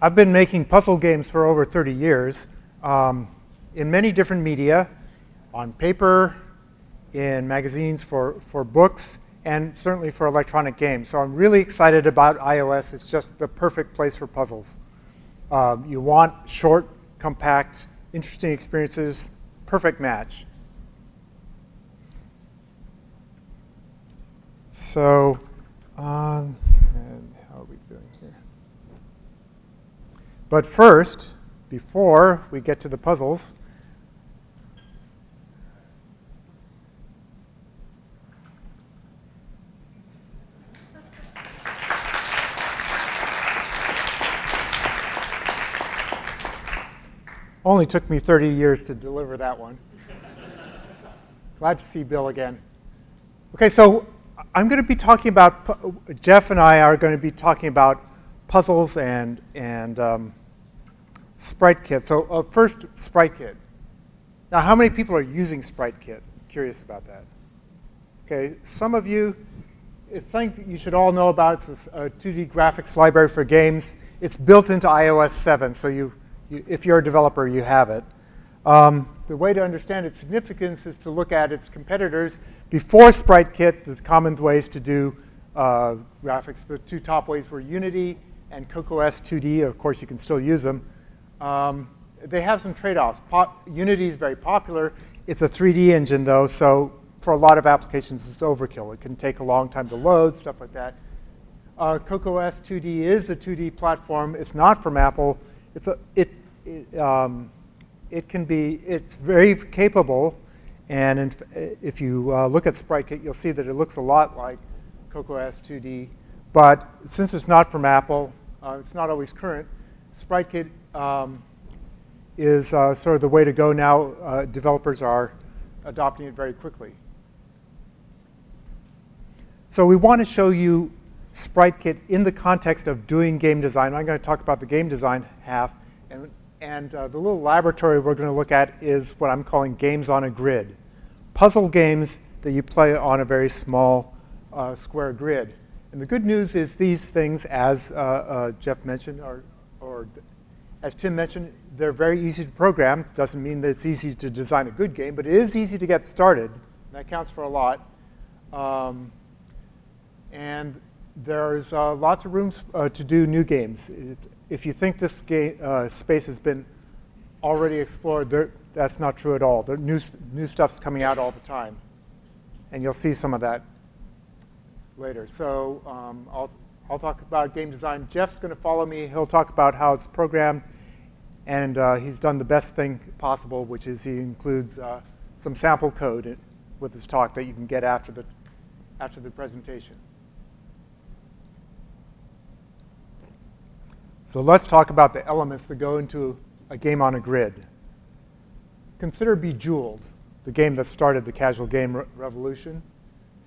I've been making puzzle games for over 30 years in many different media, on paper, in magazines for books, and certainly for electronic games. So I'm really excited about iOS. It's just the perfect place for puzzles. You want short, compact, interesting experiences, perfect match. So, and how are we doing here? But first, before we get to the puzzles, only took me 30 years to deliver that one. Glad to see Bill again. Okay, so I'm going to be talking about, Jeff and I are going to be talking about puzzles and SpriteKit. So first, SpriteKit. Now, how many people are using SpriteKit? Curious about that. Okay, some of you, it's something that you should all know about. It's a 2D graphics library for games. It's built into iOS 7, so if you're a developer, you have it. The way to understand its significance is to look at its competitors. Before SpriteKit, the common ways to do graphics, the two top ways were Unity and CocoaS 2D. Of course, you can still use them. They have some trade-offs. Unity is very popular. It's a 3D engine, though, so for a lot of applications, it's overkill. It can take a long time to load, stuff like that. CocoaS 2D is a 2D platform. It's not from Apple. It's very capable, and if you look at SpriteKit, you'll see that it looks a lot like CocoaS 2D. But since it's not from Apple, it's not always current. SpriteKit is sort of the way to go now. Developers are adopting it very quickly. So we want to show you SpriteKit in the context of doing game design. I'm going to talk about the game design half, and the little laboratory we're going to look at is what I'm calling games on a grid. Puzzle games that you play on a very small square grid. And the good news is these things, as Jeff mentioned, or as Tim mentioned, they're very easy to program. Doesn't mean that it's easy to design a good game, but it is easy to get started. That counts for a lot. And there's lots of rooms to do new games. If you think this space has been already explored, that's not true at all. The new stuff's coming out all the time. And you'll see some of that later. So I'll talk about game design. Jeff's going to follow me. He'll talk about how it's programmed. And he's done the best thing possible, which is he includes some sample code with his talk that you can get after the presentation. So let's talk about the elements that go into a game on a grid. Consider Bejeweled, the game that started the casual game revolution.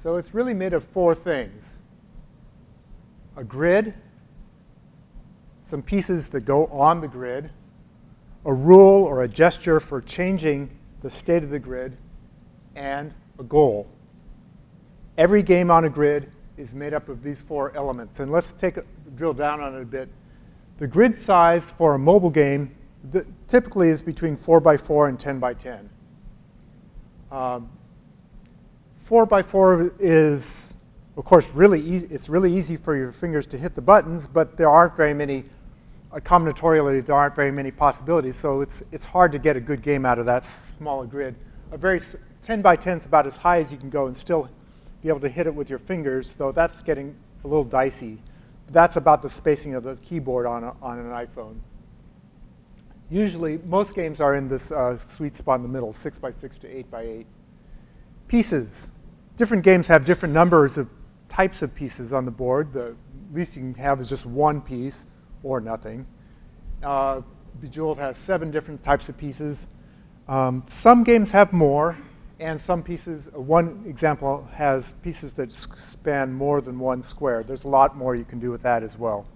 So it's really made of four things: a grid, some pieces that go on the grid, a rule or a gesture for changing the state of the grid, and a goal. Every game on a grid is made up of these four elements. And let's drill down on it a bit. The grid size for a mobile game typically is between 4x4 and 10x10. 4x4 is, of course, really easy. It's really easy for your fingers to hit the buttons, but there aren't very many, combinatorially, there aren't very many possibilities, so it's hard to get a good game out of that small a grid. 10x10 is about as high as you can go and still be able to hit it with your fingers, though that's getting a little dicey. That's about the spacing of the keyboard on an iPhone. Usually, most games are in this sweet spot in the middle, 6x6 to 8x8. Pieces. Different games have different numbers of types of pieces on the board. The least you can have is just one piece or nothing. Bejeweled has 7 different types of pieces. Some games have more, and some pieces, one example has pieces that span more than one square. There's a lot more you can do with that as well.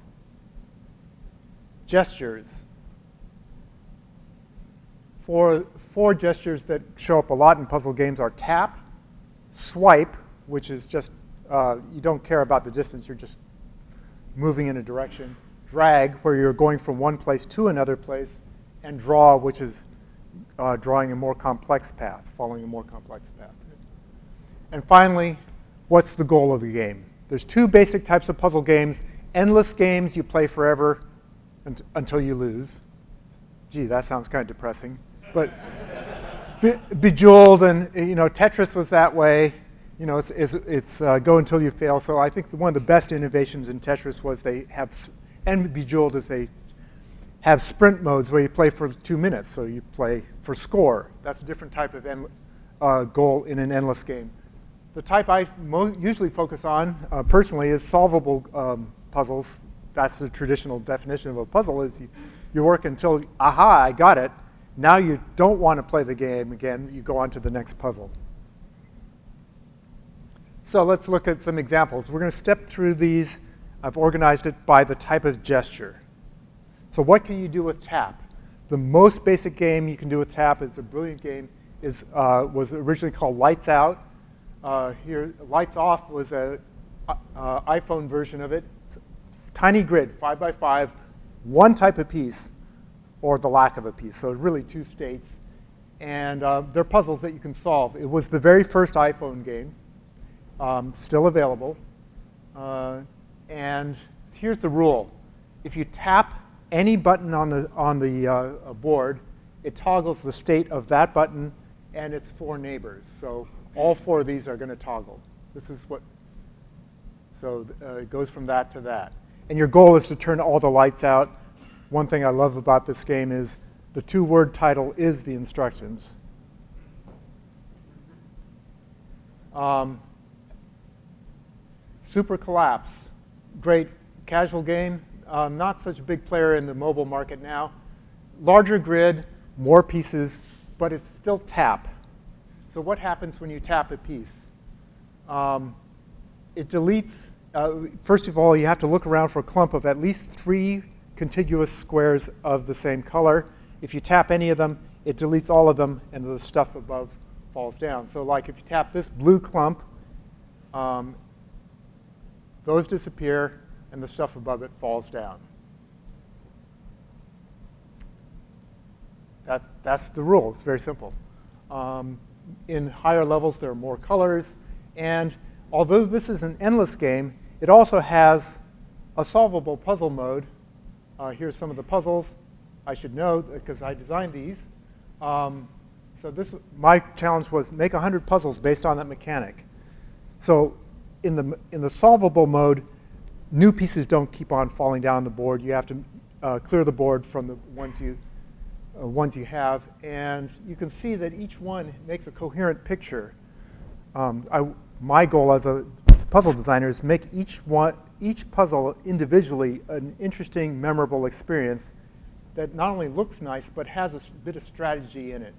Gestures. Four gestures that show up a lot in puzzle games are tap, swipe, which is just, you don't care about the distance, you're just moving in a direction, drag, where you're going from one place to another place, and draw, which is drawing a more complex path, following a more complex path. And finally, what's the goal of the game? There's two basic types of puzzle games. Endless games you play forever until you lose. Gee, that sounds kind of depressing. But Bejeweled and Tetris was that way. It's go until you fail. So I think one of the best innovations in Tetris was and Bejeweled is they have sprint modes where you play for 2 minutes. So you play for score. That's a different type of goal in an endless game. The type I usually focus on, personally, is solvable puzzles. That's the traditional definition of a puzzle, is you work until, aha, I got it. Now you don't want to play the game again. You go on to the next puzzle. So let's look at some examples. We're going to step through these. I've organized it by the type of gesture. So what can you do with tap? The most basic game you can do with tap, is a brilliant game, was originally called Lights Out. Here, Lights Off was an iPhone version of it. Tiny grid, 5 by 5, one type of piece, or the lack of a piece. So really 2 states. And they're puzzles that you can solve. It was the very first iPhone game, still available. And here's the rule. If you tap any button on the board, it toggles the state of that button and its 4 neighbors. So all 4 of these are going to toggle. This is what, so it goes from that to that. And your goal is to turn all the lights out. One thing I love about this game is the 2-word title is the instructions. Super Collapse, great casual game. Not such a big player in the mobile market now. Larger grid, more pieces, but it's still tap. So what happens when you tap a piece? It deletes, first of all, you have to look around for a clump of at least 3 contiguous squares of the same color. If you tap any of them, it deletes all of them, and the stuff above falls down. So like if you tap this blue clump, those disappear, and the stuff above it falls down. That's the rule. It's very simple. In higher levels, there are more colors. And although this is an endless game, it also has a solvable puzzle mode. Here's some of the puzzles. I should know, because I designed these. So my challenge was make 100 puzzles based on that mechanic. So in the solvable mode, new pieces don't keep on falling down the board. You have to clear the board from the ones you have. And you can see that each one makes a coherent picture. My goal as a puzzle designer is make each puzzle individually an interesting, memorable experience that not only looks nice, but has a bit of strategy in it.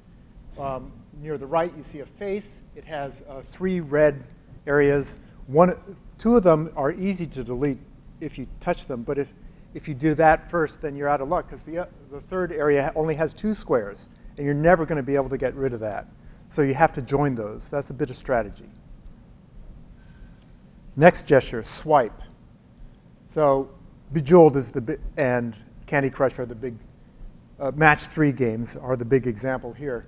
Near the right, you see a face. It has 3 red areas. 2 of them are easy to delete if you touch them, but if you do that first, then you're out of luck, because the 3rd area only has 2 squares, and you're never going to be able to get rid of that. So you have to join those. That's a bit of strategy. Next gesture, swipe. So Bejeweled is and Candy Crush are the big, Match 3 games are the big example here.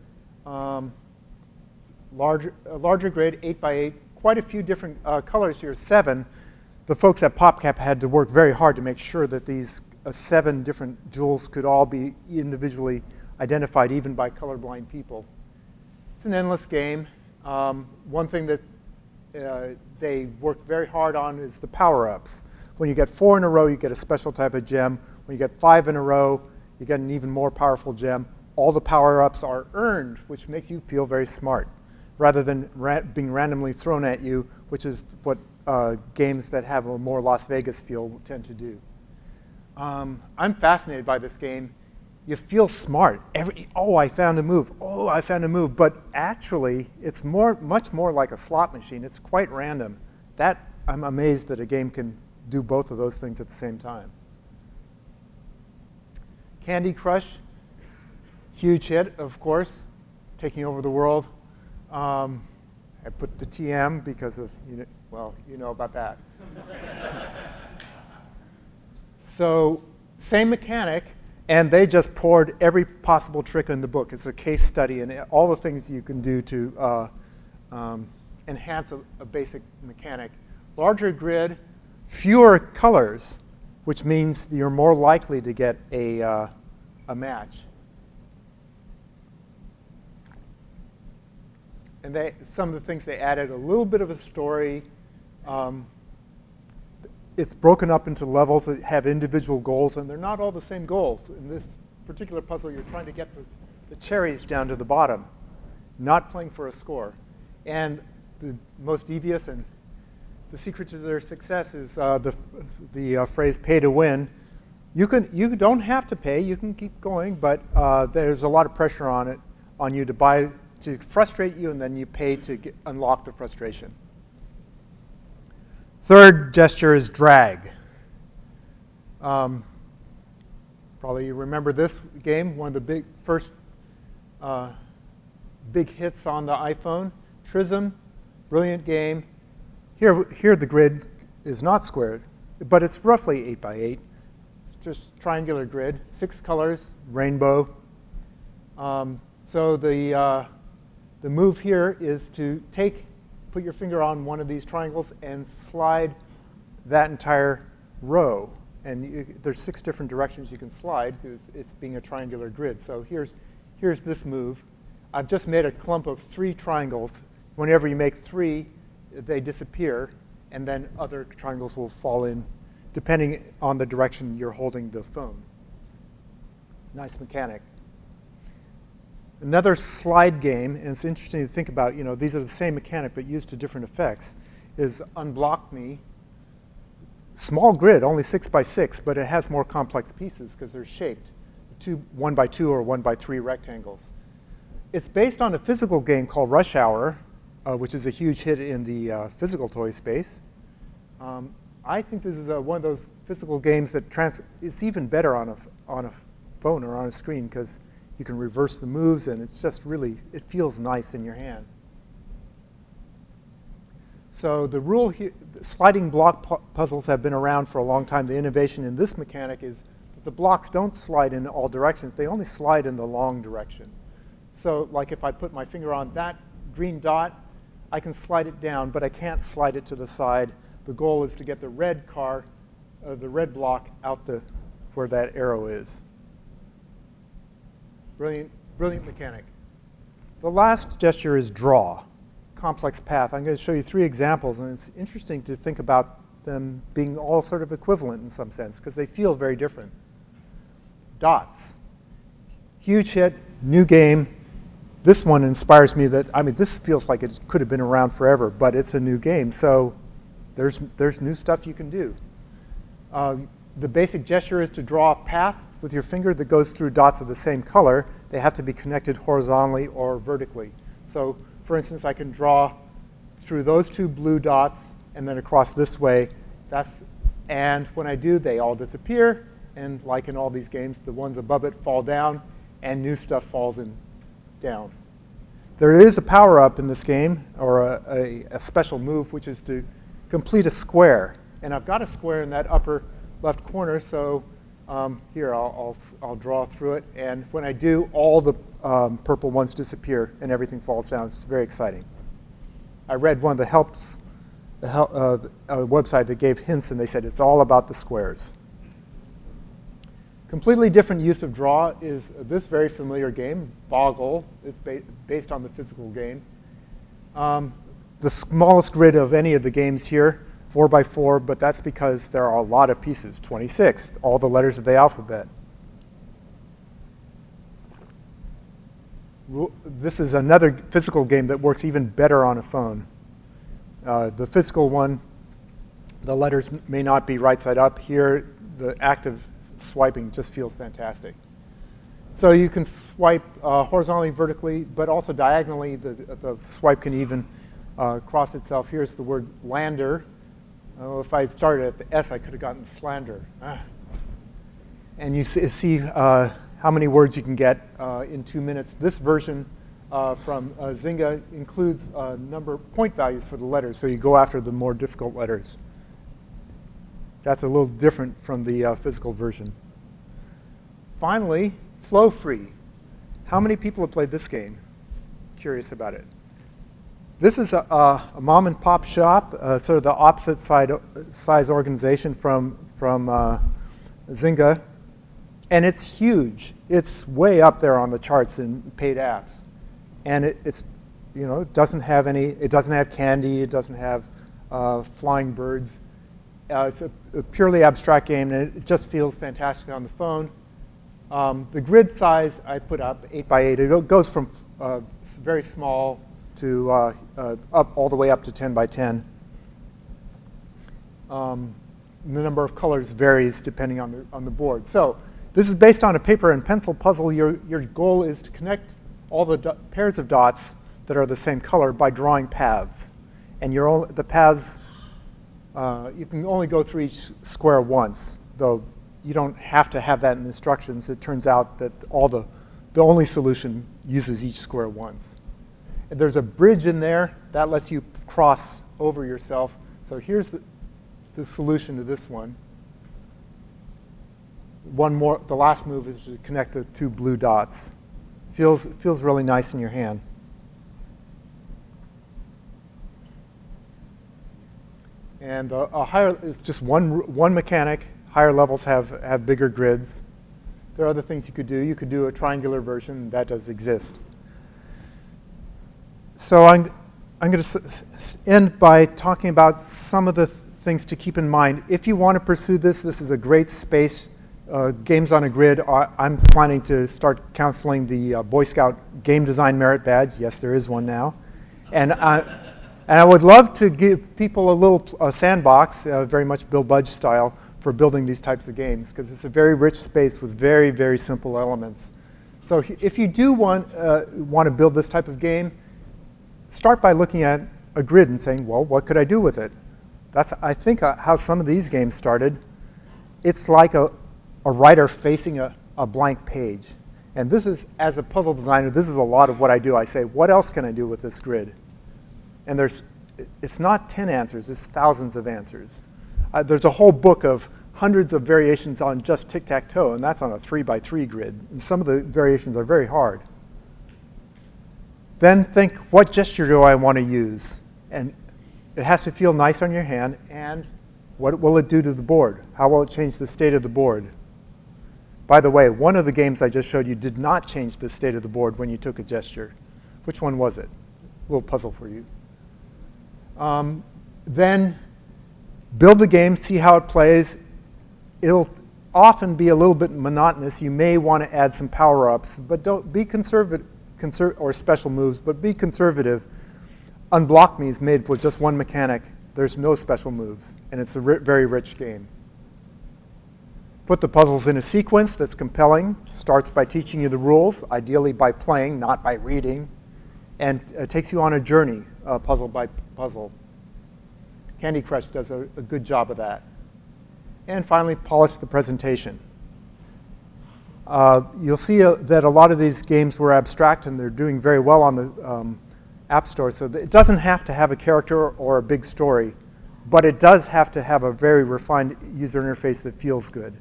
Larger grid, 8 by 8, quite a few different colors here, 7. The folks at PopCap had to work very hard to make sure that these 7 different jewels could all be individually identified, even by colorblind people. It's an endless game. One thing that they worked very hard on is the power-ups. When you get 4 in a row, you get a special type of gem. When you get 5 in a row, you get an even more powerful gem. All the power-ups are earned, which makes you feel very smart, rather than being randomly thrown at you, which is what games that have a more Las Vegas feel tend to do. I'm fascinated by this game. You feel smart. Oh, I found a move. Oh, I found a move. But actually, it's much more like a slot machine. It's quite random. I'm amazed that a game can do both of those things at the same time. Candy Crush, huge hit, of course, taking over the world. I put the TM because of, you know about that. So Same mechanic, and they just poured every possible trick in the book. It's a case study and all the things you can do to enhance a basic mechanic. Larger grid, fewer colors, which means you're more likely to get a match. And some of the things they added, a little bit of a story. It's broken up into levels that have individual goals, and they're not all the same goals. In this particular puzzle, you're trying to get the cherries down to the bottom, not playing for a score. And the most devious and the secret to their success is the phrase "pay to win." You don't have to pay; you can keep going, but there's a lot of pressure on you to frustrate you, and then you pay to unlock the frustration. Third gesture is drag. Probably you remember this game, one of the first big hits on the iPhone. Trism, brilliant game. Here the grid is not squared, but it's roughly 8 by 8. It's just triangular grid, 6 colors, rainbow. So the move here is to put your finger on one of these triangles and slide that entire row. And there's 6 different directions you can slide because it's being a triangular grid. So here's this move. I've just made a clump of 3 triangles. Whenever you make 3, they disappear, and then other triangles will fall in depending on the direction you're holding the phone. Nice mechanic. Another slide game, and it's interesting to think about, these are the same mechanic but used to different effects, is Unblock Me. Small grid, only 6 by 6, but it has more complex pieces because they're shaped, 1 by 2 or 1 by 3 rectangles. It's based on a physical game called Rush Hour, which is a huge hit in the physical toy space. I think this is one of those physical games that it's even better on a phone or on a screen because you can reverse the moves, and it's just really, it feels nice in your hand. So the rule here, sliding block puzzles have been around for a long time. The innovation in this mechanic is that the blocks don't slide in all directions. They only slide in the long direction. So like if I put my finger on that green dot, I can slide it down, but I can't slide it to the side. The goal is to get the red block out where that arrow is. Brilliant mechanic. The last gesture is draw, complex path. I'm going to show you 3 examples, and it's interesting to think about them being all sort of equivalent in some sense, because they feel very different. Dots. Huge hit, new game. This one inspires me this feels like it could have been around forever, but it's a new game, so there's new stuff you can do. The basic gesture is to draw a path with your finger that goes through dots of the same color. They have to be connected horizontally or vertically. So, for instance, I can draw through those 2 blue dots and then across this way. And when I do, they all disappear. And like in all these games, the ones above it fall down, and new stuff falls down. There is a power-up in this game, or a special move, which is to complete a square. And I've got a square in that upper left corner, so here I'll draw through it. And when I do, all the purple ones disappear and everything falls down. It's very exciting. I read one of the helps, a website that gave hints, and they said it's all about the squares. Completely different use of draw is this very familiar game, Boggle. It's based on the physical game. The smallest grid of any of the games here, 4 by 4, but that's because there are a lot of pieces, 26, all the letters of the alphabet. This is another physical game that works even better on a phone. The physical one, the letters may not be right side up. Here, the active swiping just feels fantastic. So you can swipe horizontally, vertically, but also diagonally. The swipe can even cross itself. Here's the word lander. If I started at the S, I could have gotten slander. And you see how many words you can get in 2 minutes. This version from Zynga includes point values for the letters, so you go after the more difficult letters. That's a little different from the physical version. finally, Flow Free. How many people have played this game? Curious about it. This is a mom and pop shop, sort of the opposite size organization from Zynga. And it's huge. It's way up there on the charts in paid apps. And it doesn't have candy, it doesn't have flying birds. It's a purely abstract game, and it just feels fantastic on the phone. The grid size I put up, 8 by 8, it goes from very small to up all the way up to 10 by 10. The number of colors varies depending on the board. So this is based on a paper and pencil puzzle. Your goal is to connect all the pairs of dots that are the same color by drawing paths. And the paths, you can only go through each square once, though you don't have to have that in the instructions. It turns out that the only solution uses each square once. And there's a bridge in there that lets you cross over yourself. So here's the solution to this one. The last move is to connect the two blue dots. Feels really nice in your hand. And it's just one mechanic. Higher levels have bigger grids. There are other things you could do. You could do a triangular version. That does exist. So I'm going to end by talking about some of the things to keep in mind. If you want to pursue this is a great space. Games on a Grid. I'm planning to start counseling the Boy Scout Game Design Merit Badge. Yes, there is one now. And I would love to give people a sandbox, very much Bill Budge style, for building these types of games, because it's a very rich space with very, very simple elements. So if you do want to build this type of game, start by looking at a grid and saying, well, what could I do with it? That's, I think, how some of these games started. It's like a writer facing a blank page. And this is, as a puzzle designer, this is a lot of what I do. I say, what else can I do with this grid? And it's not 10 answers, it's thousands of answers. There's a whole book of hundreds of variations on just tic-tac-toe, and that's on a 3 by 3 grid. And some of the variations are very hard. Then think, what gesture do I want to use? And it has to feel nice on your hand, and what will it do to the board? How will it change the state of the board? By the way, one of the games I just showed you did not change the state of the board when you took a gesture. Which one was it? A little puzzle for you. Then build the game, see how it plays. It'll often be a little bit monotonous. You may want to add some power-ups, but don't be conservative, or special moves, but be conservative. Unblock Me is made with just one mechanic. There's no special moves, and it's a very rich game. Put the puzzles in a sequence that's compelling. Starts by teaching you the rules, ideally by playing, not by reading, and takes you on a journey, puzzle by puzzle. Candy Crush does a good job of that. And finally, polish the presentation. You'll see that a lot of these games were abstract, and they're doing very well on the App Store. So it doesn't have to have a character or a big story, but it does have to have a very refined user interface that feels good.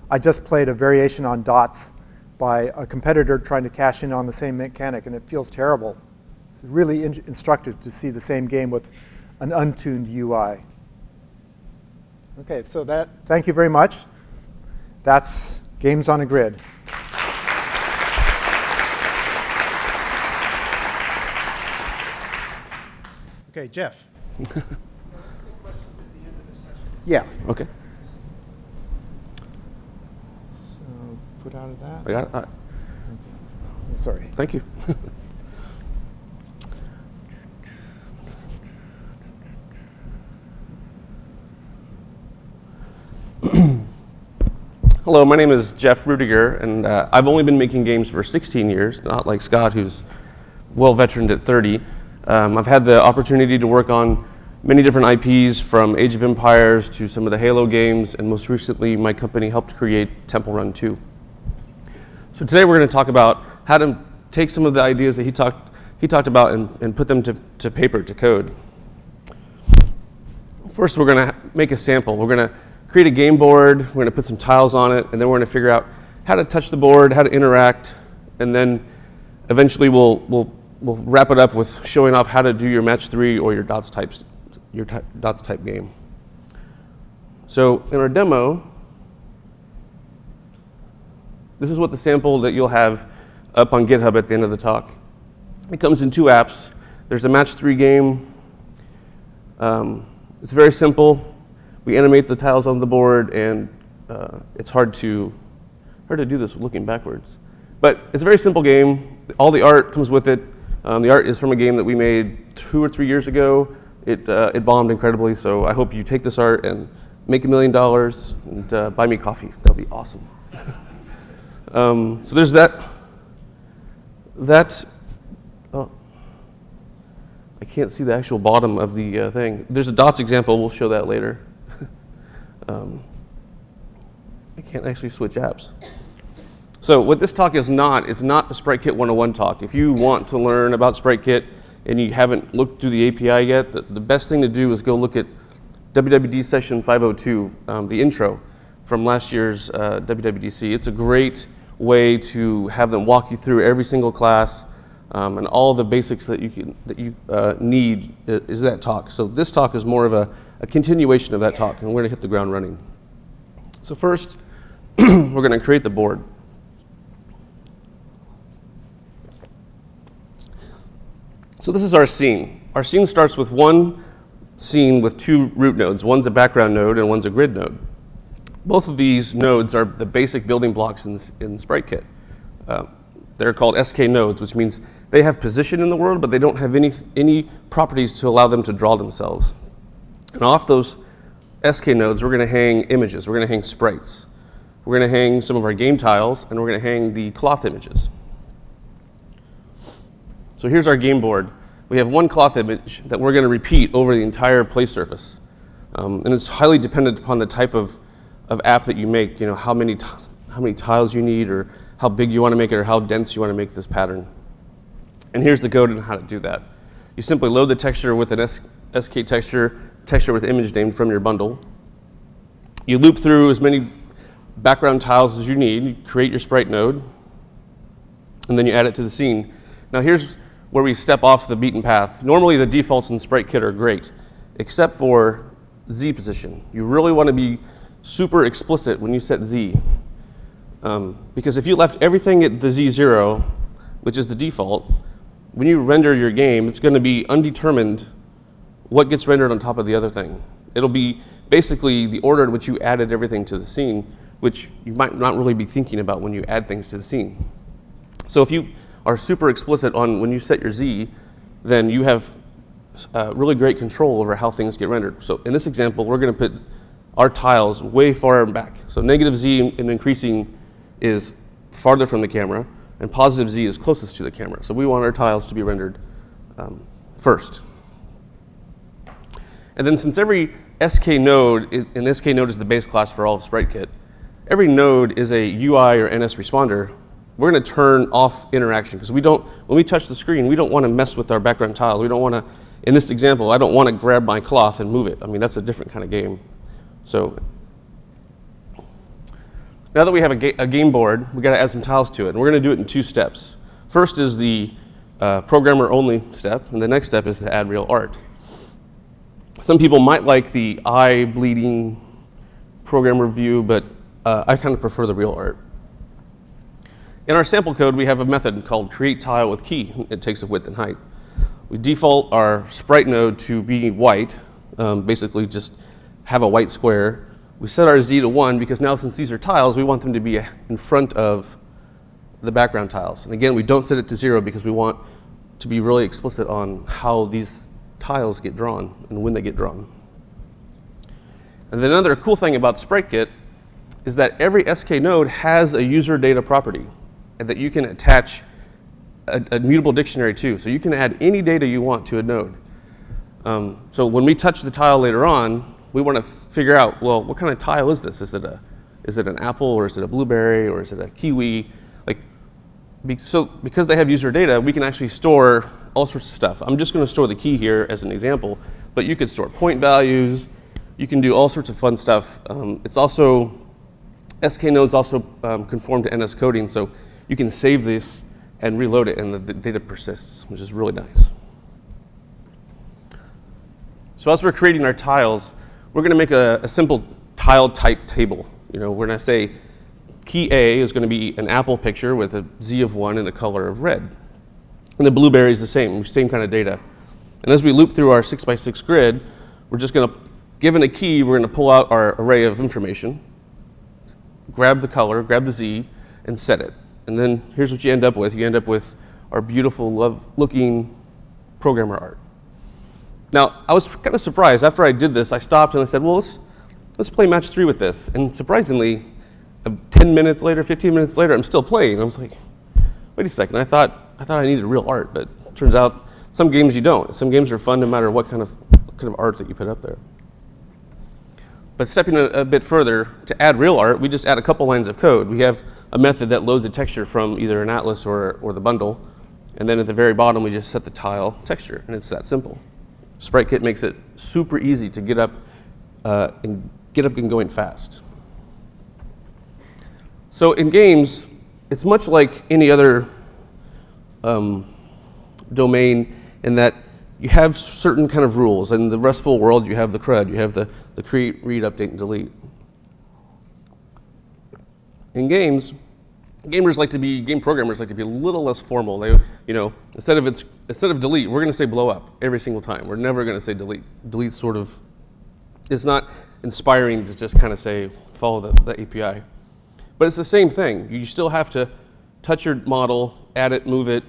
I just played a variation on dots by a competitor trying to cash in on the same mechanic, and it feels terrible. It's really instructive to see the same game with an untuned UI. Okay, so thank you very much. That's Games on a Grid. Okay, Jeff. Yeah. Okay. So put out of that. I got it. Okay. Sorry. Thank you. Hello, my name is Jeff Ruediger, and I've only been making games for 16 years, not like Scott, who's well veteraned at 30. I've had the opportunity to work on many different IPs, from Age of Empires to some of the Halo games, and most recently my company helped create Temple Run 2. So today we're going to talk about how to take some of the ideas that he talked about and put them to paper, to code. First, we're going to make a sample. We're going to create a game board, we're going to put some tiles on it, and then we're going to figure out how to touch the board, how to interact, and then eventually we'll wrap it up with showing off how to do your match 3 or your dots type game. So in our demo, this is what the sample that you'll have up on GitHub at the end of the talk. It comes in 2 apps. There's a match 3 game. It's very simple. We animate the tiles on the board, and it's hard to do this looking backwards. But it's a very simple game. All the art comes with it. The art is from a game that we made 2 or 3 years ago. It bombed incredibly, so I hope you take this art and make $1 million and buy me coffee. That'll be awesome. So there's that. Oh, I can't see the actual bottom of the thing. There's a dots example. We'll show that later. I can't actually switch apps. So what this talk is not, it's not a SpriteKit 101 talk. If you want to learn about SpriteKit and you haven't looked through the API yet, the best thing to do is go look at WWD session 502, the intro from last year's WWDC. It's a great way to have them walk you through every single class and all the basics that you need is that talk. So this talk is more of a continuation of that talk, and we're going to hit the ground running. So first, we're going to create the board. So this is our scene. Our scene starts with one scene with 2 root nodes. One's a background node and one's a grid node. Both of these nodes are the basic building blocks in SpriteKit. They're called SK nodes, which means they have position in the world, but they don't have any properties to allow them to draw themselves. And off those SK nodes, we're going to hang images. We're going to hang sprites. We're going to hang some of our game tiles, and we're going to hang the cloth images. So here's our game board. We have one cloth image that we're going to repeat over the entire play surface. And it's highly dependent upon the type of app that you make, how many tiles you need, or how big you want to make it, or how dense you want to make this pattern. And here's the code on how to do that. You simply load the texture with an SK texture with image name from your bundle. You loop through as many background tiles as you need. You create your sprite node, and then you add it to the scene. Now here's where we step off the beaten path. Normally the defaults in SpriteKit are great, except for Z position. You really want to be super explicit when you set Z. Because if you left everything at the Z0, which is the default, when you render your game, it's going to be undetermined what gets rendered on top of the other thing. It'll be basically the order in which you added everything to the scene, which you might not really be thinking about when you add things to the scene. So if you are super explicit on when you set your Z, then you have really great control over how things get rendered. So in this example, we're going to put our tiles way far back. So negative Z in increasing is farther from the camera, and positive Z is closest to the camera. So we want our tiles to be rendered first. And then since every SK node, and SK node is the base class for all of SpriteKit, every node is a UI or NS responder. We're going to turn off interaction because when we touch the screen, we don't want to mess with our background tile. We don't want to, in this example, I don't want to grab my cloth and move it. I mean, that's a different kind of game. So now that we have a game board, we got to add some tiles to it, and we're going to do it in 2 steps. First is the programmer-only step, and the next step is to add real art. Some people might like the eye-bleeding programmer view, but I kind of prefer the real art. In our sample code, we have a method called createTileWithKey. It takes a width and height. We default our sprite node to be white, basically just have a white square. We set our Z to 1 because now since these are tiles, we want them to be in front of the background tiles. And again, we don't set it to 0 because we want to be really explicit on how these tiles get drawn and when they get drawn. And then another cool thing about SpriteKit is that every SK node has a user data property and that you can attach a mutable dictionary to. So you can add any data you want to a node. So when we touch the tile later on, we want to figure out, well, what kind of tile is this? Is it an apple, or is it a blueberry, or is it a kiwi? Because they have user data, we can actually store all sorts of stuff. I'm just going to store the key here as an example, but you could store point values. You can do all sorts of fun stuff. It's also SK nodes also conform to NS coding, so you can save this and reload it, and the data persists, which is really nice. So as we're creating our tiles, we're going to make a simple tile type table. We're going to say key A is going to be an apple picture with a Z of 1 and a color of red. And the blueberry is the same kind of data. And as we loop through our 6x6 grid, we're just going to, given a key, we're going to pull out our array of information, grab the color, grab the Z, and set it. And then here's what you end up with. You end up with our beautiful, looking programmer art. Now, I was kind of surprised. After I did this, I stopped and I said, well, let's play match 3 with this. And surprisingly, 10 minutes later, 15 minutes later, I'm still playing. I was like, wait a second, I thought I needed real art, but it turns out some games you don't. Some games are fun no matter what kind of art that you put up there. But stepping a bit further, to add real art, we just add a couple lines of code. We have a method that loads a texture from either an atlas or the bundle, and then at the very bottom, we just set the tile texture, and it's that simple. SpriteKit makes it super easy to get up and going fast. So in games, it's much like any other domain in that you have certain kind of rules. In the RESTful world, you have the CRUD. You have the create, read, update, and delete. In games, game programmers like to be a little less formal. They, instead of delete, we're going to say blow up every single time. We're never going to say delete. Delete it's not inspiring to just kind of say follow the API. But it's the same thing. You still have to touch your model, add it, move it,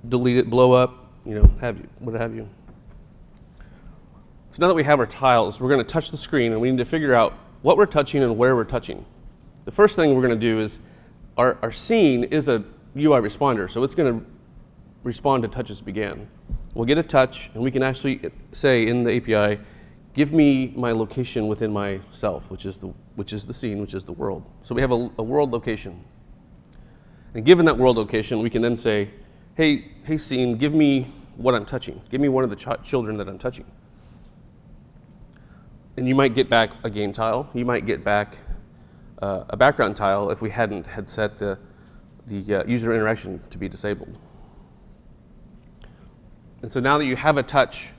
delete it, blow up, what have you. So now that we have our tiles, we're going to touch the screen, and we need to figure out what we're touching and where we're touching. The first thing we're going to do is our scene is a UI responder, so it's going to respond to touches began. We'll get a touch, and we can actually say in the API, give me my location within myself, which is the scene, which is the world. So we have a world location. And given that world location, we can then say, hey scene, give me what I'm touching. Give me one of the children that I'm touching. And you might get back a game tile. You might get back a background tile if we had set the user interaction to be disabled. And so now that you have a touch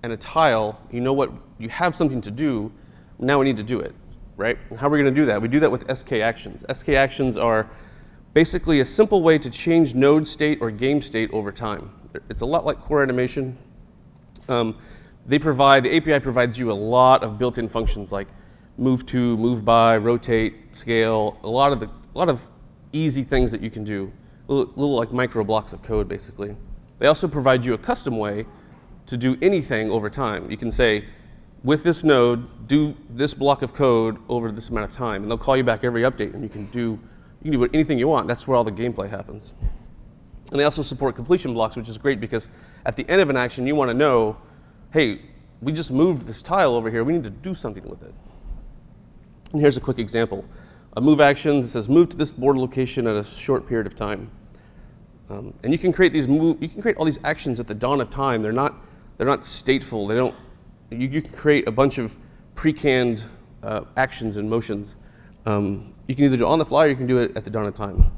and a tile, you have something to do. Now we need to do it, right? And how are we going to do that? We do that with SK actions. SK actions are basically a simple way to change node state or game state over time. It's a lot like core animation. The API provides you a lot of built-in functions like move to, move by, rotate, scale, a lot of easy things that you can do, little like micro blocks of code basically. They also provide you a custom way to do anything over time. You can say, with this node, do this block of code over this amount of time, and they'll call you back every update, and you can do anything you want. That's where all the gameplay happens. And they also support completion blocks, which is great because at the end of an action, you want to know, hey, we just moved this tile over here. We need to do something with it. And here's a quick example. A move action that says move to this board location at a short period of time. And you can create all these actions at the dawn of time. They're not stateful. You can create a bunch of pre-canned actions and motions. You can either do it on the fly or you can do it at the dawn of time.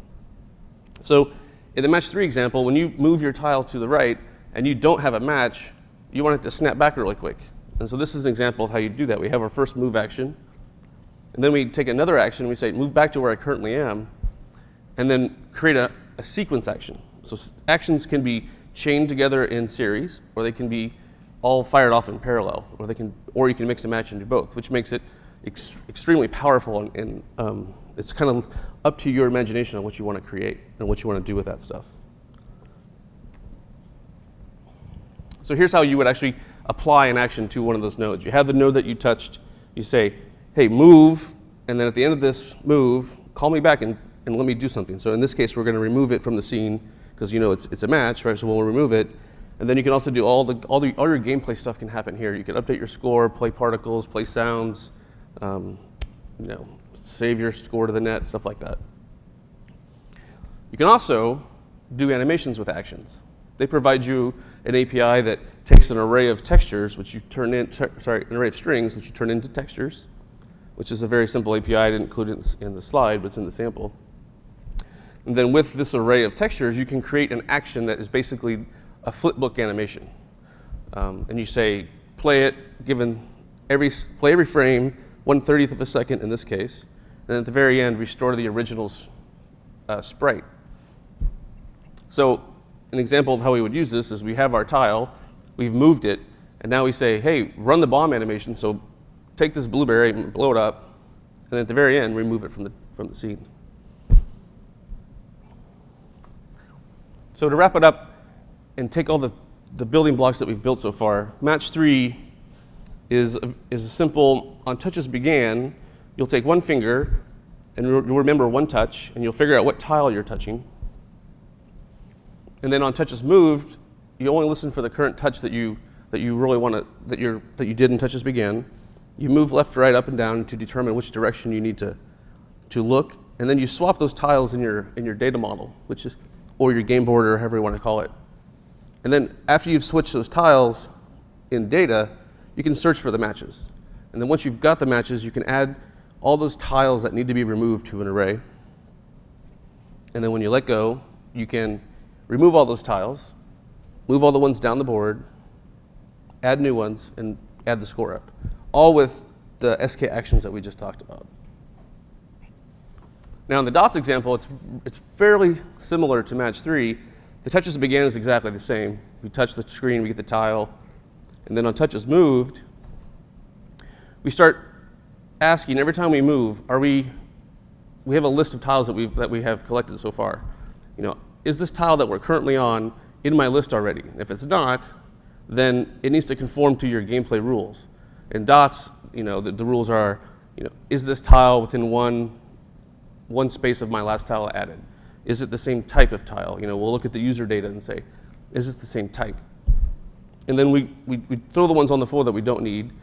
So in the match 3 example, when you move your tile to the right and you don't have a match, you want it to snap back really quick. And so this is an example of how you do that. We have our first move action, and then we take another action and we say move back to where I currently am, and then create a sequence action. So actions can be chained together in series, or they can be all fired off in parallel, or you can mix and match and do both, which makes it extremely powerful, and it's kind of up to your imagination on what you want to create and what you want to do with that stuff. So here's how you would actually apply an action to one of those nodes. You have the node that you touched. You say, hey, move, and then at the end of this move, call me back and let me do something. So in this case, we're going to remove it from the scene because it's a match, right? So we'll remove it. And then you can also do all your gameplay stuff can happen here. You can update your score, play particles, play sounds, save your score to the net, stuff like that. You can also do animations with actions. They provide you an API that takes an array of textures, which you turn in, an array of strings, which you turn into textures. which is a very simple API. I didn't include it in the slide, but it's in the sample. And then with this array of textures, you can create an action that is basically a flipbook animation. And you say, play it, play every frame, 1/30th of a second in this case, and at the very end, restore the original sprite. So an example of how we would use this is we have our tile, we've moved it, and now we say, hey, run the bomb animation, so take this blueberry and blow it up, and then at the very end, remove it from the scene. So to wrap it up and take all the building blocks that we've built so far, match 3 is a simple, on touches began, you'll take one finger, and you'll remember one touch, and you'll figure out what tile you're touching. And then on touches moved, you only listen for the current touch that you really want to, that you did in touches began. You move left, right, up, and down to determine which direction you need to look, and then you swap those tiles in your data model, or your game board, or however you want to call it. And then after you've switched those tiles in data, you can search for the matches. And then once you've got the matches, you can add all those tiles that need to be removed to an array. And then when you let go, you can remove all those tiles, move all the ones down the board, add new ones, and add the score up, all with the SK actions that we just talked about. Now in the dots example, it's fairly similar to match 3. The touches began is exactly the same. We touch the screen, we get the tile, and then on touches moved, we start asking every time we move, we have a list of tiles that we have collected so far. Is this tile that we're currently on in my list already? If it's not, then it needs to conform to your gameplay rules. In dots, the rules are, is this tile within one space of my last tile added? Is it the same type of tile? We'll look at the user data and say, is this the same type? And then we throw the ones on the floor that we don't need.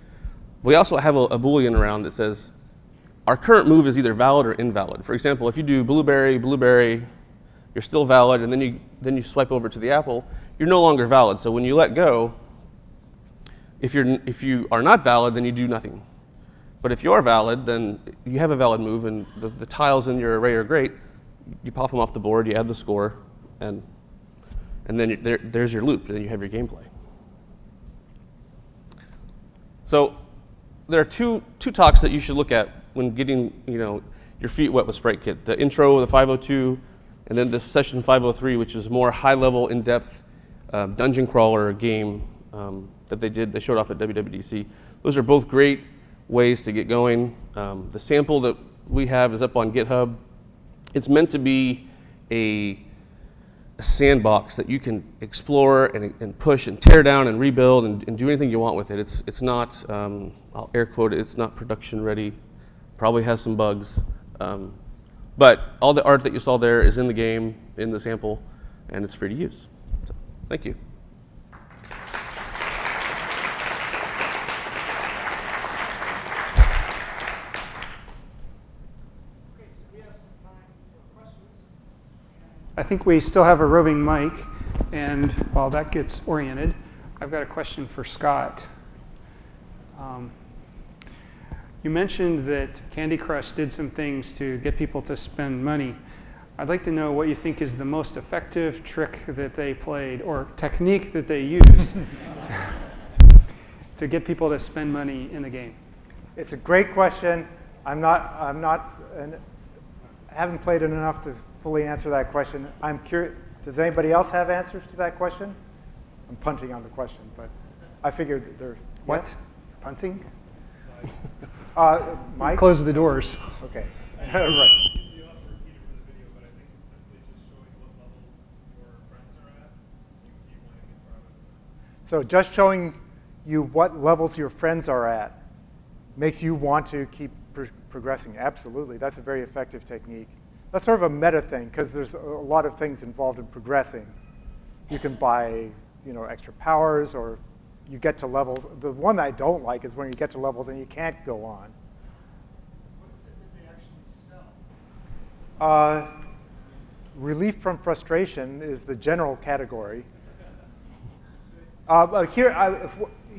We also have a Boolean around that says, our current move is either valid or invalid. For example, if you do blueberry, blueberry, you're still valid, and then you swipe over to the apple, you're no longer valid. So when you let go, if you are not valid, then you do nothing. But if you are valid, then you have a valid move, and the tiles in your array are great. You pop them off the board, you add the score, and then there's your loop, and then you have your gameplay. So there are two talks that you should look at when getting your feet wet with SpriteKit. The intro, the 502, and then the session 503, which is more high-level, in-depth dungeon crawler game that they showed off at WWDC. Those are both great ways to get going. The sample that we have is up on GitHub. It's meant to be a sandbox that you can explore and push and tear down and rebuild and do anything you want with it. It's not, I'll air quote it, it's not production ready. Probably has some bugs. But all the art that you saw there is in the game, in the sample, and it's free to use. So, thank you. I think we still have a roving mic, and while that gets oriented, I've got a question for Scott. You mentioned that Candy Crush did some things to get people to spend money. I'd like to know what you think is the most effective trick that they played, or technique that they used to get people to spend money in the game. It's a great question. I haven't played it enough to fully answer that question. I'm curious, does anybody else have answers to that question? I'm punting on the question, but I figured that there's... What? Yes? Punting? Mike? Close the doors. Okay. Right. You have to repeat it for the video, but I think it's simply just showing what level your friends are at. You can see one in front of it. So just showing you what levels your friends are at makes you want to keep progressing. Absolutely. That's a very effective technique. That's sort of a meta thing, because there's a lot of things involved in progressing. You can buy, extra powers, or you get to levels. The one that I don't like is when you get to levels and you can't go on. What is it that they actually sell? Relief from frustration is the general category.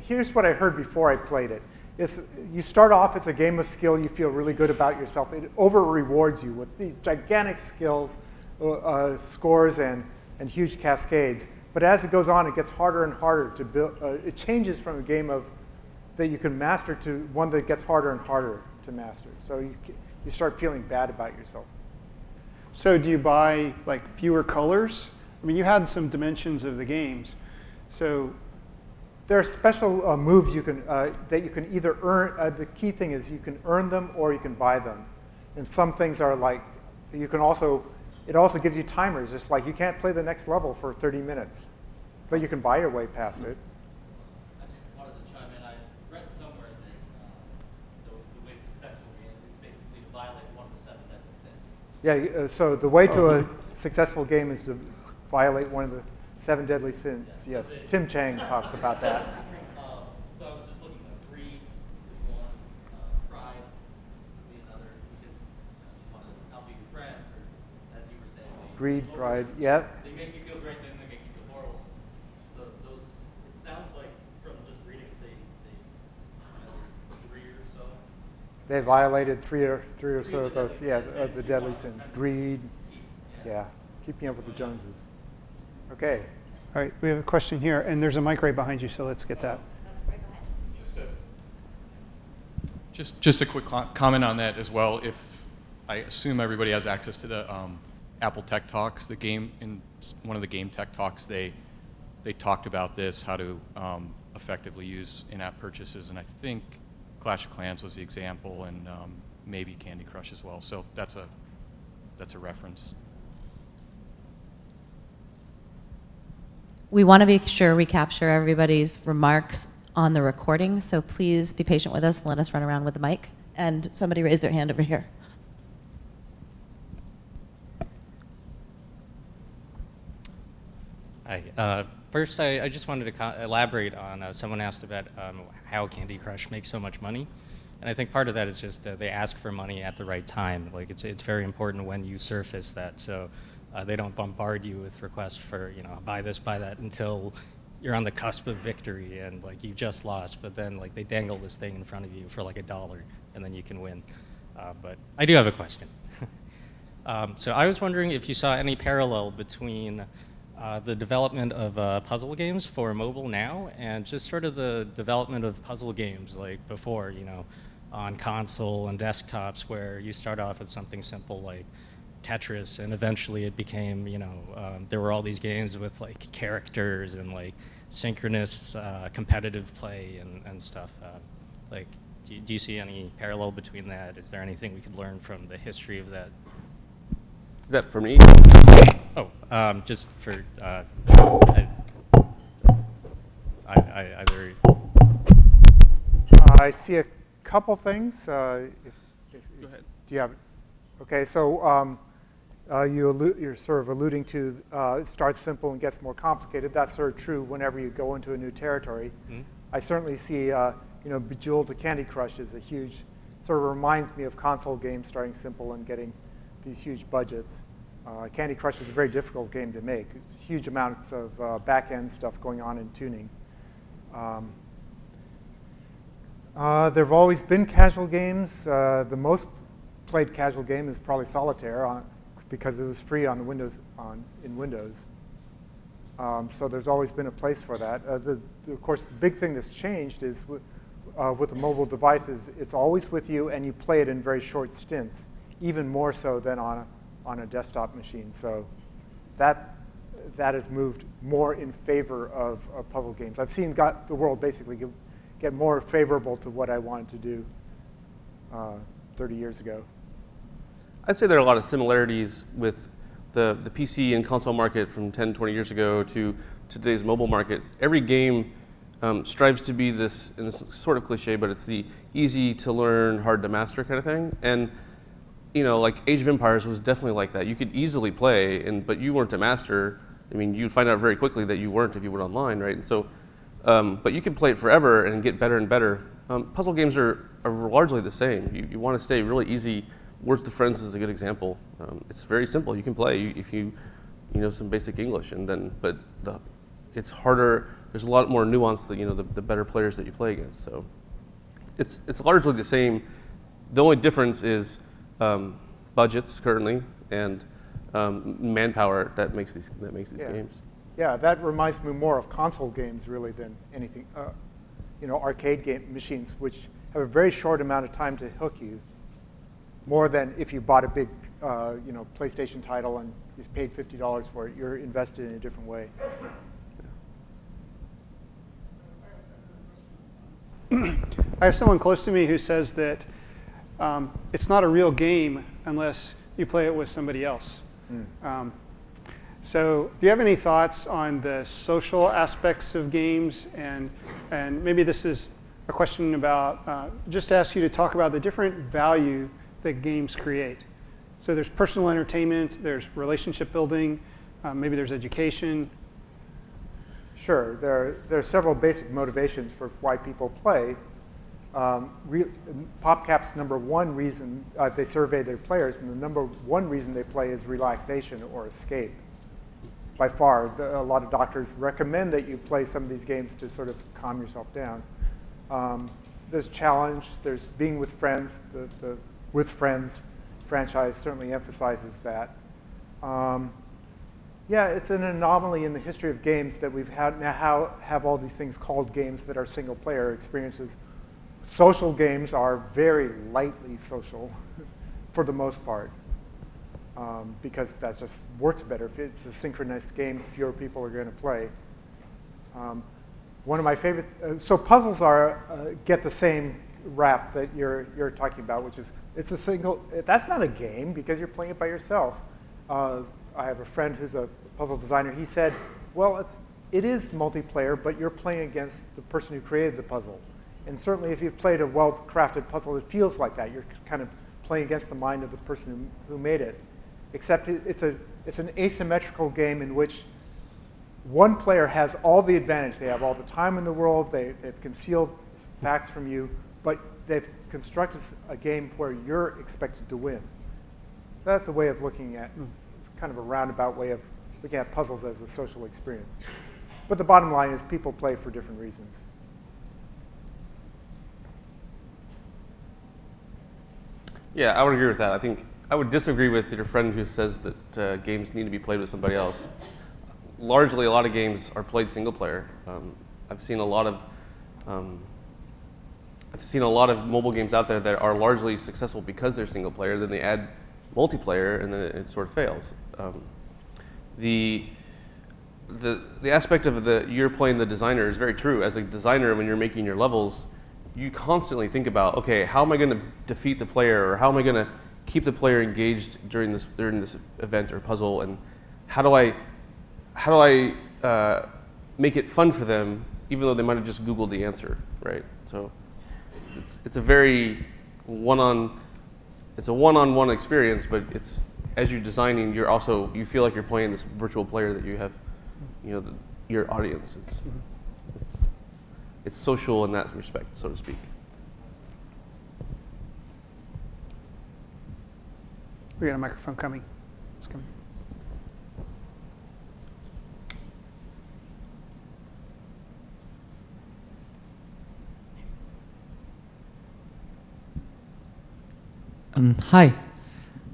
Here's what I heard before I played it. you start off, it's a game of skill. You feel really good about yourself. It over-rewards you with these gigantic skills, scores, and huge cascades. But as it goes on, it gets harder and harder to build. It changes from a game that you can master to one that gets harder and harder to master. So you start feeling bad about yourself. So do you buy like fewer colors? I mean, you had some dimensions of the games. So there are special moves that you can either earn. The key thing is you can earn them or you can buy them. And some things are like, it also gives you timers. It's like you can't play the next level for 30 minutes, but you can buy your way past it. I just wanted to chime in. I read somewhere that the way successful game is basically to violate one of the 7 deadly sins. Yeah, so the way to a successful game is to violate one of the 7 deadly sins. Yes, Tim Chang talks about that. So I was just looking at greed is one, pride would be another, because you want to outdo your friends, or as you were saying, Greed, pride, yeah. They make you feel great, then they make you feel horrible. So those, it sounds like from just reading, they 3 or so. They violated three or so of those, of the deadly sins. Greed, yeah, keeping up with the Joneses. Okay. all right, we have a question here, and there's a mic right behind you, so let's get that. Just a quick comment on that as well. If I assume everybody has access to the Apple Tech Talks, in one of the game tech talks, they talked about this, how to effectively use in-app purchases, and I think Clash of Clans was the example, and maybe Candy Crush as well. So that's a reference. We want to be sure we capture everybody's remarks on the recording, so please be patient with us and let us run around with the mic. And somebody raised their hand over here. Hi. First, I just wanted to elaborate on someone asked about how Candy Crush makes so much money. And I think part of that is just they ask for money at the right time. Like it's very important when you surface that. So they don't bombard you with requests for, buy this, buy that until you're on the cusp of victory and like you just lost. But then like they dangle this thing in front of you for like $1 and then you can win. But I do have a question. So I was wondering if you saw any parallel between the development of puzzle games for mobile now and just sort of the development of puzzle games like before, on console and desktops, where you start off with something simple like Tetris, and eventually it became, there were all these games with like characters and like synchronous competitive play and stuff. Do you see any parallel between that? Is there anything we could learn from the history of that? Is that for me? Oh, just for either. I see a couple things. Go ahead. Do you have it? Okay, so you're sort of alluding to it starts simple and gets more complicated. That's sort of true whenever you go into a new territory. Mm-hmm. I certainly see, Bejeweled to Candy Crush is a huge, sort of reminds me of console games starting simple and getting these huge budgets. Candy Crush is a very difficult game to make. It's huge amounts of back-end stuff going on in tuning. There have always been casual games. The most played casual game is probably Solitaire because it was free on the Windows in Windows. So there's always been a place for that. Of course, the big thing that's changed is with the mobile devices, it's always with you, and you play it in very short stints, even more so than on a desktop machine. So that has moved more in favor of puzzle games. I've seen the world basically get more favorable to what I wanted to do 30 years ago. I'd say there are a lot of similarities with the PC and console market from 10, 20 years ago to today's mobile market. Every game strives to be this, and it's sort of cliche, but it's the easy to learn, hard to master kind of thing. And like Age of Empires was definitely like that. You could easily play, but you weren't a master. I mean, you'd find out very quickly that you weren't if you went online, right? And so, but you could play it forever and get better and better. Puzzle games are largely the same. You want to stay really easy. Words to Friends is a good example. It's very simple. You can play if you know some basic English, but it's harder. There's a lot more nuance. The better players that you play against. So it's largely the same. The only difference is budgets currently and manpower that makes these games. Yeah, that reminds me more of console games really than anything. Arcade game machines, which have a very short amount of time to hook you, more than if you bought a big, PlayStation title and you paid $50 for it. You're invested in a different way. I have someone close to me who says that it's not a real game unless you play it with somebody else. So do you have any thoughts on the social aspects of games? And maybe this is a question about, just to ask you to talk about the different value that games create. So there's personal entertainment, there's relationship building, maybe there's education. Sure, there are several basic motivations for why people play. PopCap's number one reason, they survey their players, and the number one reason they play is relaxation or escape. By far, a lot of doctors recommend that you play some of these games to sort of calm yourself down. There's challenge, there's being with friends. The With Friends franchise certainly emphasizes that. Yeah, it's an anomaly in the history of games that we've have all these things called games that are single-player experiences. Social games are very lightly social for the most part, because that just works better. If it's a synchronized game, fewer people are going to play. One of my favorite, so puzzles get the same rap that you're talking about, which is it's a single. That's not a game because you're playing it by yourself. I have a friend who's a puzzle designer. He said, well, it is multiplayer, but you're playing against the person who created the puzzle. And certainly if you've played a well-crafted puzzle, it feels like that. You're kind of playing against the mind of the person who made it. Except it's an asymmetrical game in which one player has all the advantage. They have all the time in the world. They've concealed facts from you, but they've constructed a game where you're expected to win. So that's a way of looking at, kind of a roundabout way of looking at puzzles as a social experience. But the bottom line is people play for different reasons. Yeah, I would agree with that. I think I would disagree with your friend who says that games need to be played with somebody else. Largely, a lot of games are played single player. I've seen a lot of mobile games out there that are largely successful because they're single player. Then they add multiplayer, and then it sort of fails. The aspect of you're playing the designer is very true. As a designer, when you're making your levels, you constantly think about, okay, how am I going to defeat the player, or how am I going to keep the player engaged during this event or puzzle, and how do I make it fun for them, even though they might have just Googled the answer, right? So it's a very one-on-one experience, but it's as you're designing, you feel like you're playing this virtual player that you have, your audience. It's social in that respect, so to speak. We got a microphone coming. It's coming. Hi.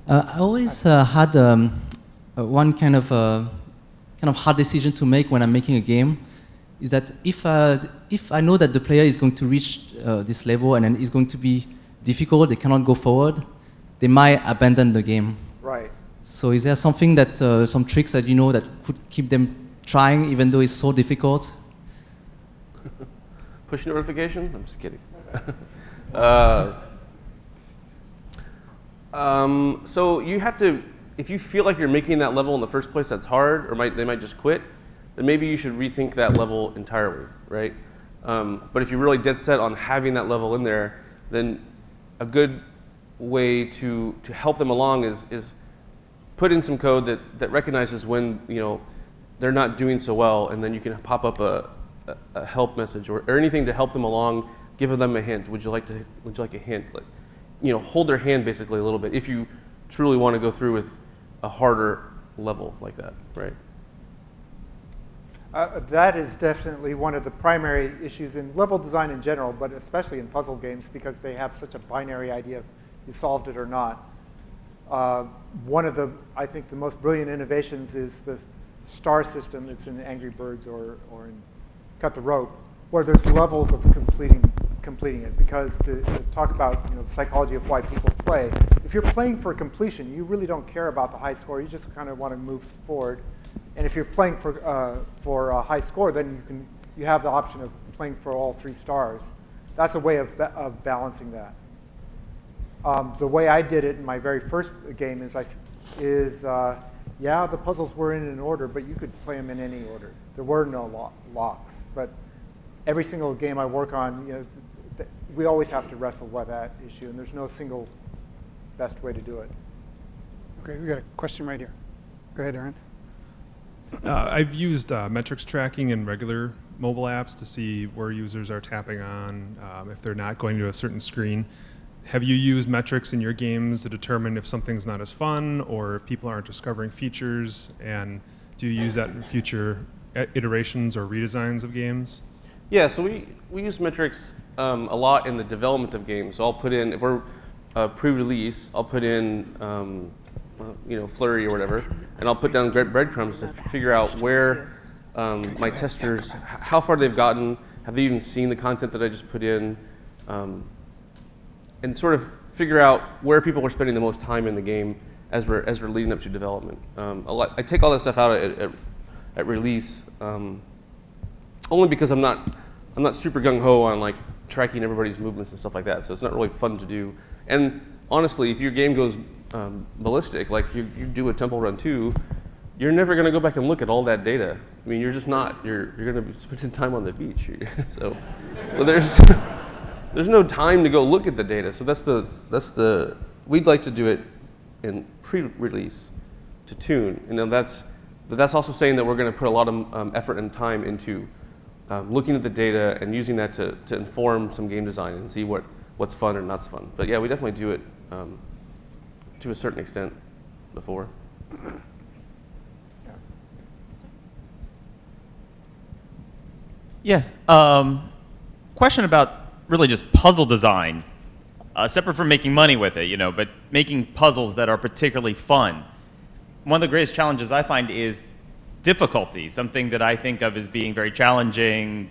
I always had one kind of hard decision to make when I'm making a game. Is that if I know that the player is going to reach this level and then it's going to be difficult, they cannot go forward, they might abandon the game. Right. So is there something that, some tricks that you know that could keep them trying even though it's so difficult? Push notification? I'm just kidding. So you have to, if you feel like you're making that level in the first place that's hard, or they might just quit, then maybe you should rethink that level entirely, right? But if you're really dead set on having that level in there, then a good way to help them along is put in some code that recognizes when they're not doing so well, and then you can pop up a help message or anything to help them along, give them a hint. Would you like a hint? Hold their hand basically a little bit if you truly want to go through with a harder level like that, right? That is definitely one of the primary issues in level design in general, but especially in puzzle games because they have such a binary idea of you solved it or not. One of the, I think, the most brilliant innovations is the star system. It's in Angry Birds or in Cut the Rope, where there's levels of completing it. Because to talk about the psychology of why people play, if you're playing for completion, you really don't care about the high score. You just kind of want to move forward. And if you're playing for a high score, then you have the option of playing for all 3 stars. That's a way of balancing that. The way I did it in my very first game yeah, the puzzles were in an order, but you could play them in any order. There were no locks. But every single game I work on, we always have to wrestle with that issue, and there's no single best way to do it. Okay, we got a question right here. Go ahead, Aaron. I've used metrics tracking in regular mobile apps to see where users are tapping on, if they're not going to a certain screen. Have you used metrics in your games to determine if something's not as fun or if people aren't discovering features? And do you use that in future iterations or redesigns of games? Yeah, so we use metrics a lot in the development of games. So I'll put in, if we're pre-release, I'll put in Flurry or whatever, and I'll put down breadcrumbs to figure out where my testers, how far they've gotten, have they even seen the content that I just put in, and sort of figure out where people are spending the most time in the game as we're leading up to development. I take all that stuff out at release, only because I'm not super gung-ho on like tracking everybody's movements and stuff like that, so it's not really fun to do. And honestly, if your game goes ballistic, like you do a Temple Run 2, you're never going to go back and look at all that data. I mean, you're just not. You're going to be spending time on the beach. So well, there's no time to go look at the data. So that's the we'd like to do it in pre-release to tune. But that's also saying that we're going to put a lot of effort and time into looking at the data and using that to inform some game design and see what's fun or not fun. But yeah, we definitely do it to a certain extent before. Yes. Question about really just puzzle design, separate from making money with it, but making puzzles that are particularly fun. One of the greatest challenges I find is difficulty, something that I think of as being very challenging.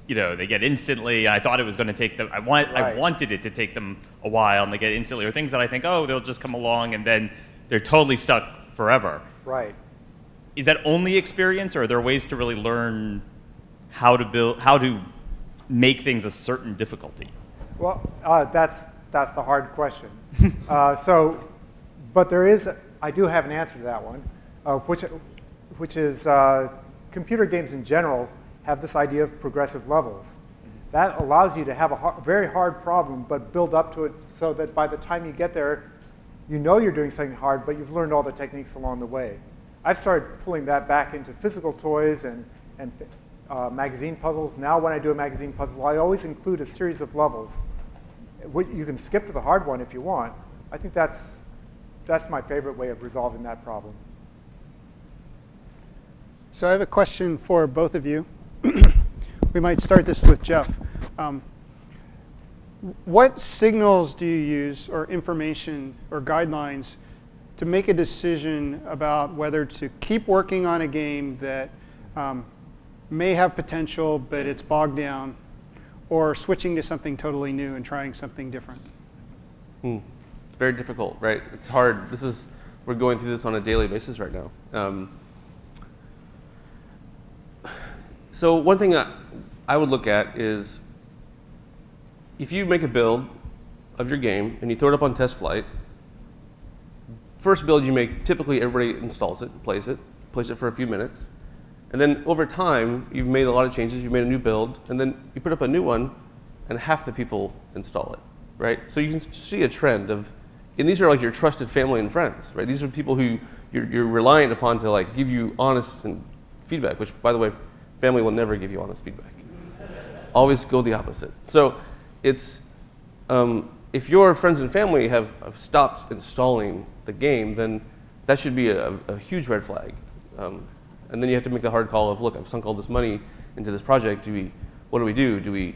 They get instantly. I thought it was going to take them. I wanted it to take them a while, and they get instantly. Or things that I think, oh, they'll just come along, and then they're totally stuck forever. Right. Is that only experience, or are there ways to really learn how to make things a certain difficulty? Well, that's the hard question. But I do have an answer to that one, which is computer games in general have this idea of progressive levels. That allows you to have a very hard problem, but build up to it so that by the time you get there, you're doing something hard, but you've learned all the techniques along the way. I've started pulling that back into physical toys and magazine puzzles. Now when I do a magazine puzzle, I always include a series of levels. You can skip to the hard one if you want. I think that's my favorite way of resolving that problem. So I have a question for both of you. We might start this with Jeff. What signals do you use, or information, or guidelines, to make a decision about whether to keep working on a game that may have potential, but it's bogged down, or switching to something totally new and trying something different? It's very difficult, right? It's hard. We're going through this on a daily basis right now. So one thing I would look at is if you make a build of your game and you throw it up on test flight, first build you make, typically everybody installs it, plays it for a few minutes. And then over time, you've made a lot of changes, you've made a new build, and then you put up a new one, and half the people install it, right? So you can see a trend of, and these are like your trusted family and friends, right? These are people who you're reliant upon to like give you honest feedback, which, by the way, family will never give you honest feedback. Always go the opposite. So it's, if your friends and family have stopped installing the game, then that should be a huge red flag. And then you have to make the hard call of, look, I've sunk all this money into this project. What do we do? Do we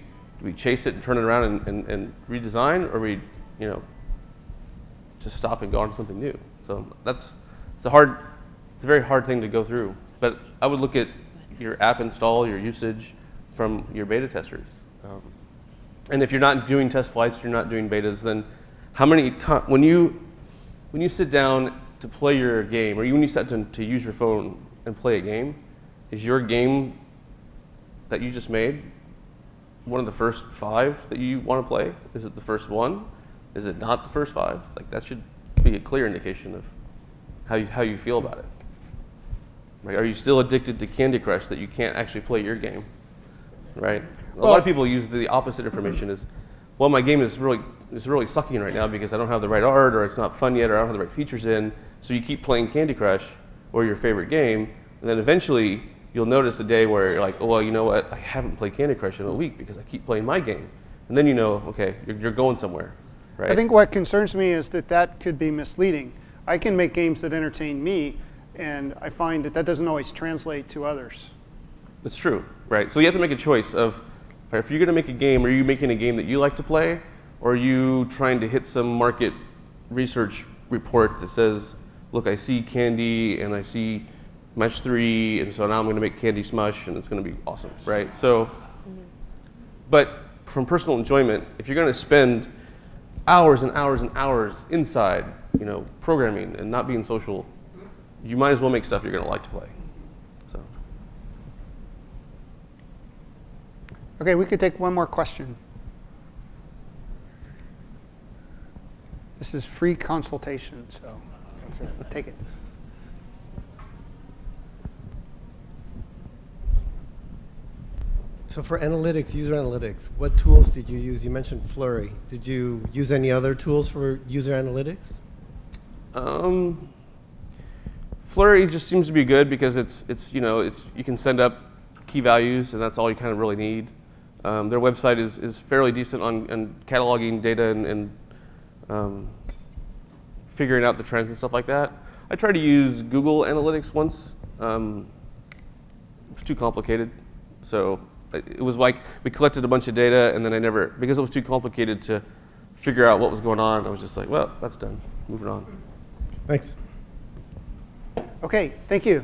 chase it and turn it around and redesign, or we, just stop and go on to something new? So it's a very hard thing to go through. But I would look at your app install, your usage from your beta testers. And if you're not doing test flights, you're not doing betas, then how many times, when you sit down to play your game, or when you sit down to use your phone and play a game, is your game that you just made one of the first 5 that you want to play? Is it the first one? Is it not the first 5? Like, that should be a clear indication of how you feel about it. Right? Are you still addicted to Candy Crush that you can't actually play your game? Right? A lot of people use the opposite information as, well, my game is really sucking right now because I don't have the right art, or it's not fun yet, or I don't have the right features in. So you keep playing Candy Crush or your favorite game, and then eventually you'll notice a day where you're like, oh, well, you know what? I haven't played Candy Crush in a week because I keep playing my game. And then okay, you're going somewhere. Right? I think what concerns me is that could be misleading. I can make games that entertain me, and I find that doesn't always translate to others. It's true, right? So you have to make a choice of, if you're going to make a game, are you making a game that you like to play, or are you trying to hit some market research report that says, look, I see Candy and I see Match 3, and so now I'm going to make Candy Smush, and it's going to be awesome, right? So, but from personal enjoyment, if you're going to spend hours and hours and hours inside, programming and not being social, you might as well make stuff you're going to like to play. So. Okay, we could take one more question. This is free consultation, so take it. So for analytics, user analytics, what tools did you use? You mentioned Flurry. Did you use any other tools for user analytics? Flurry just seems to be good because you can send up key values, and that's all you kind of really need. Their website is fairly decent on cataloging data and figuring out the trends and stuff like that. I tried to use Google Analytics once. It was too complicated. So it was like we collected a bunch of data, and then because it was too complicated to figure out what was going on, I was just like, well, that's done. Moving on. Thanks. Okay, thank you.